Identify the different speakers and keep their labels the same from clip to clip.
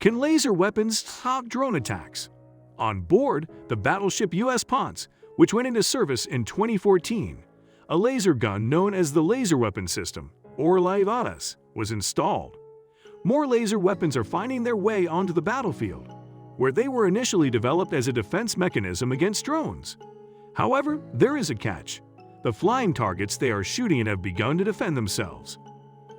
Speaker 1: Can laser weapons stop drone attacks? On board the battleship U.S. Ponce, which went into service in 2014, a laser gun known as the Laser Weapon System, or LAVADAS, was installed. More laser weapons are finding their way onto the battlefield, where they were initially developed as a defense mechanism against drones. However, there is a catch. The flying targets they are shooting at have begun to defend themselves.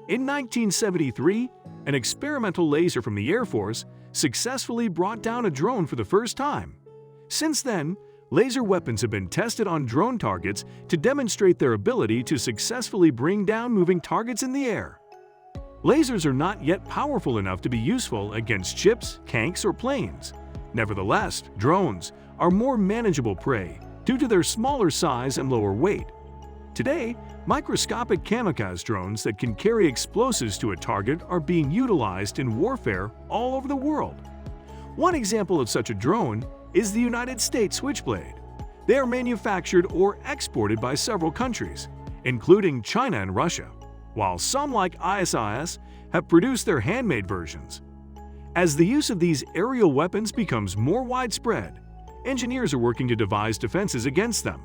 Speaker 1: In 1973, an experimental laser from the Air Force successfully brought down a drone for the first time. Since then, laser weapons have been tested on drone targets to demonstrate their ability to successfully bring down moving targets in the air. Lasers are not yet powerful enough to be useful against ships, tanks, or planes. Nevertheless, drones are more manageable prey due to their smaller size and lower weight. Today, microscopic kamikaze drones that can carry explosives to a target are being utilized in warfare all over the world. One example of such a drone is the United States Switchblade. They are manufactured or exported by several countries, including China and Russia, while some like ISIS have produced their handmade versions. As the use of these aerial weapons becomes more widespread, engineers are working to devise defenses against them.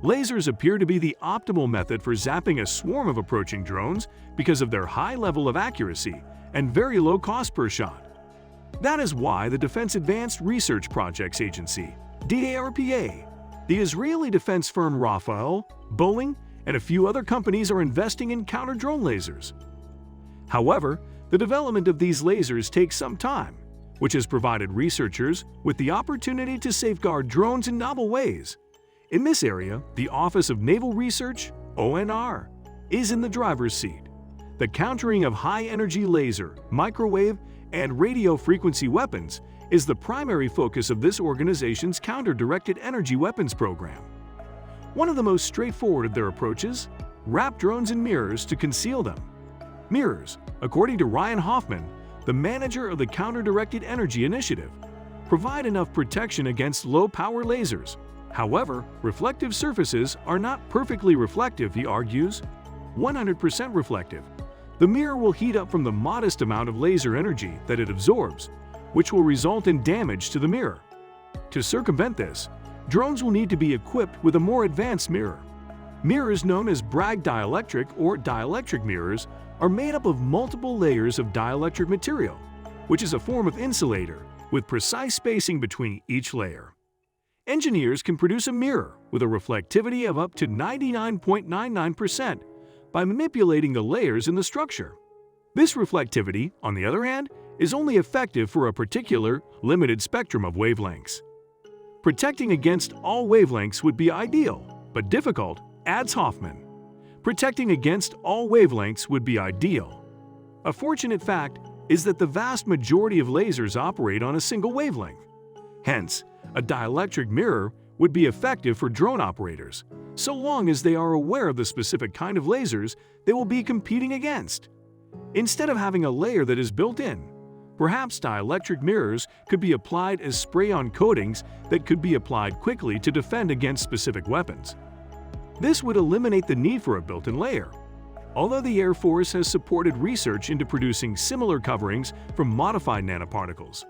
Speaker 1: Lasers appear to be the optimal method for zapping a swarm of approaching drones because of their high level of accuracy and very low cost per shot. That is why the Defense Advanced Research Projects Agency, DARPA, the Israeli defense firm Rafael, Boeing, and a few other companies are investing in counter-drone lasers. However, the development of these lasers takes some time, which has provided researchers with the opportunity to safeguard drones in novel ways. In this area, the Office of Naval Research, ONR, is in the driver's seat. The countering of high-energy laser, microwave, and radio frequency weapons is the primary focus of this organization's counter-directed energy weapons program. One of the most straightforward of their approaches: wrap drones in mirrors to conceal them. Mirrors, according to Ryan Hoffman, the manager of the Counter-Directed Energy Initiative, provide enough protection against low-power lasers. However, reflective surfaces are not perfectly reflective, he argues. 100% reflective. The mirror will heat up from the modest amount of laser energy that it absorbs, which will result in damage to the mirror. To circumvent this, drones will need to be equipped with a more advanced mirror. Mirrors known as Bragg dielectric or dielectric mirrors are made up of multiple layers of dielectric material, which is a form of insulator with precise spacing between each layer. Engineers can produce a mirror with a reflectivity of up to 99.99% by manipulating the layers in the structure. This reflectivity, on the other hand, is only effective for a particular, limited spectrum of wavelengths. Protecting against all wavelengths would be ideal, but difficult, adds Hoffman. Protecting against all wavelengths would be ideal. A fortunate fact is that the vast majority of lasers operate on a single wavelength. Hence, a dielectric mirror would be effective for drone operators, so long as they are aware of the specific kind of lasers they will be competing against. Instead of having a layer that is built in, perhaps dielectric mirrors could be applied as spray-on coatings that could be applied quickly to defend against specific weapons. This would eliminate the need for a built-in layer. Although the Air Force has supported research into producing similar coverings from modified nanoparticles,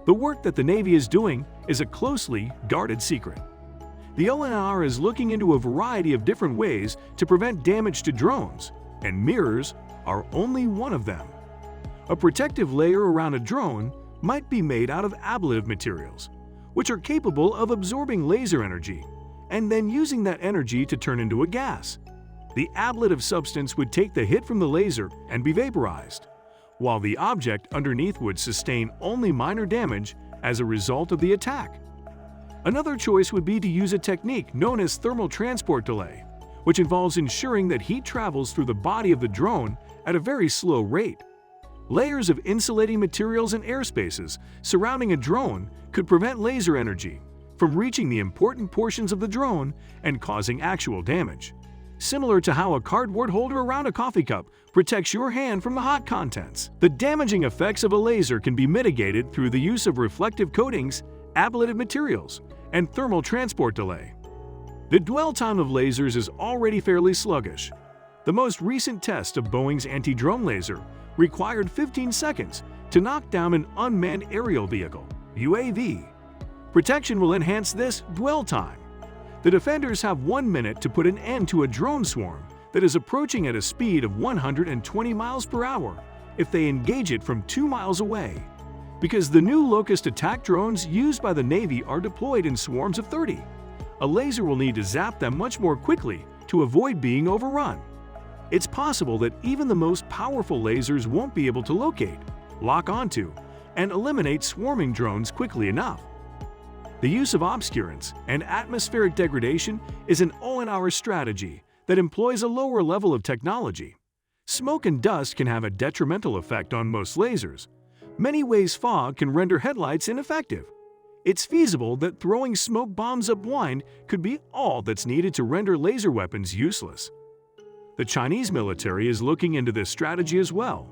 Speaker 1: the work that the Navy is doing is a closely guarded secret. The ONR is looking into a variety of different ways to prevent damage to drones, and mirrors are only one of them. A protective layer around a drone might be made out of ablative materials, which are capable of absorbing laser energy and then using that energy to turn into a gas. The ablative substance would take the hit from the laser and be vaporized, while the object underneath would sustain only minor damage as a result of the attack. Another choice would be to use a technique known as thermal transport delay, which involves ensuring that heat travels through the body of the drone at a very slow rate. Layers of insulating materials and airspaces surrounding a drone could prevent laser energy from reaching the important portions of the drone and causing actual damage. Similar to how a cardboard holder around a coffee cup protects your hand from the hot contents. The damaging effects of a laser can be mitigated through the use of reflective coatings, ablative materials, and thermal transport delay. The dwell time of lasers is already fairly sluggish. The most recent test of Boeing's anti-drone laser required 15 seconds to knock down an unmanned aerial vehicle, UAV. Protection will enhance this dwell time. The defenders have 1 minute to put an end to a drone swarm that is approaching at a speed of 120 miles per hour if they engage it from 2 miles away. Because the new Locust attack drones used by the Navy are deployed in swarms of 30, a laser will need to zap them much more quickly to avoid being overrun. It's possible that even the most powerful lasers won't be able to locate, lock onto, and eliminate swarming drones quickly enough. The use of obscurants and atmospheric degradation is an all-in-hour strategy that employs a lower level of technology. Smoke and dust can have a detrimental effect on most lasers. Many ways fog can render headlights ineffective. It's feasible that throwing smoke bombs up blind could be all that's needed to render laser weapons useless. The Chinese military is looking into this strategy as well.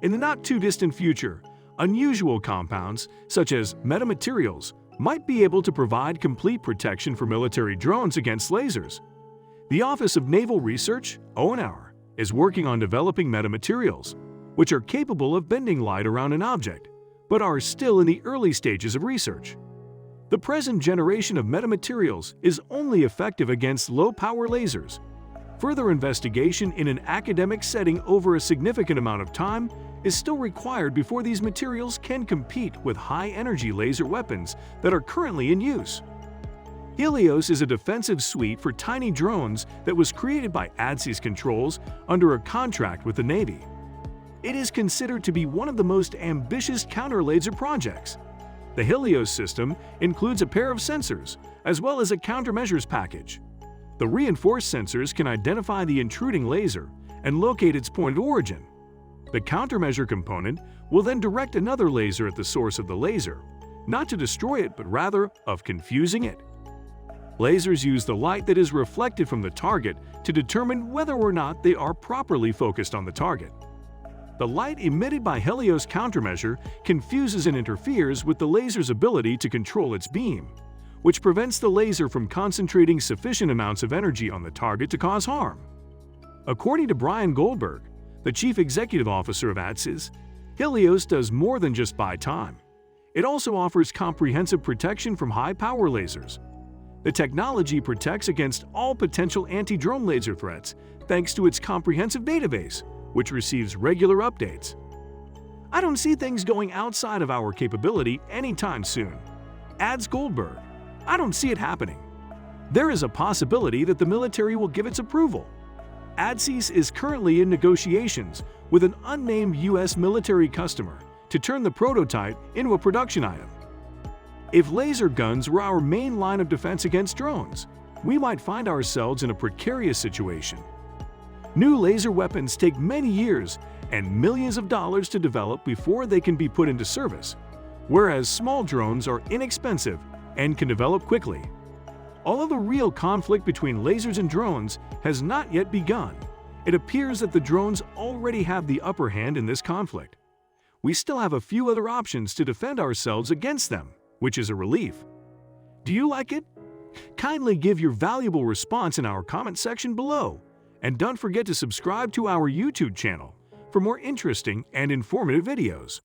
Speaker 1: In the not-too-distant future, unusual compounds, such as metamaterials, might be able to provide complete protection for military drones against lasers. The Office of Naval Research, ONR, is working on developing metamaterials, which are capable of bending light around an object, but are still in the early stages of research. The present generation of metamaterials is only effective against low-power lasers. Further investigation in an academic setting over a significant amount of time is still required before these materials can compete with high-energy laser weapons that are currently in use. Helios is a defensive suite for tiny drones that was created by ADSEA's controls under a contract with the Navy. It is considered to be one of the most ambitious counter-laser projects. The Helios system includes a pair of sensors, as well as a countermeasures package. The reinforced sensors can identify the intruding laser and locate its point of origin. The countermeasure component will then direct another laser at the source of the laser, not to destroy it but rather of confusing it. Lasers use the light that is reflected from the target to determine whether or not they are properly focused on the target. The light emitted by Helios countermeasure confuses and interferes with the laser's ability to control its beam, which prevents the laser from concentrating sufficient amounts of energy on the target to cause harm. According to Brian Goldberg, the Chief Executive Officer of ADSEA, Helios does more than just buy time. It also offers comprehensive protection from high-power lasers. The technology protects against all potential anti-drone laser threats thanks to its comprehensive database, which receives regular updates. I don't see things going outside of our capability anytime soon, adds Goldberg. I don't see it happening. There is a possibility that the military will give its approval. ADSEA is currently in negotiations with an unnamed U.S. military customer to turn the prototype into a production item. If laser guns were our main line of defense against drones, we might find ourselves in a precarious situation. New laser weapons take many years and millions of dollars to develop before they can be put into service, whereas small drones are inexpensive and can develop quickly. Although the real conflict between lasers and drones has not yet begun, it appears that the drones already have the upper hand in this conflict. We still have a few other options to defend ourselves against them, which is a relief. Do you like it? Kindly give your valuable response in our comment section below, and don't forget to subscribe to our YouTube channel for more interesting and informative videos.